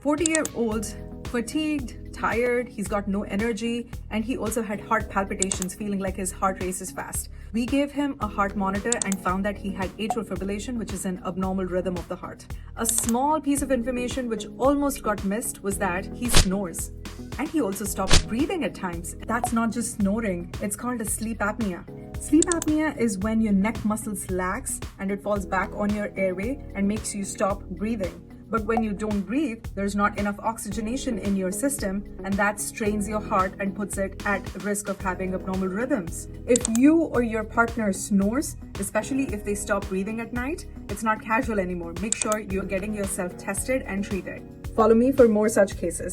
40-year-old, fatigued, tired, he's got no energy, and he also had heart palpitations, feeling like his heart races fast. We gave him a heart monitor and found that he had atrial fibrillation, which is an abnormal rhythm of the heart. A small piece of information which almost got missed was that he snores. And he also stops breathing at times. That's not just snoring, it's called a sleep apnea. Sleep apnea is when your neck muscles lax and it falls back on your airway and makes you stop breathing. But when you don't breathe, there's not enough oxygenation in your system, and that strains your heart and puts it at risk of having abnormal rhythms. If you or your partner snores, especially if they stop breathing at night, it's not casual anymore. Make sure you're getting yourself tested and treated. Follow me for more such cases.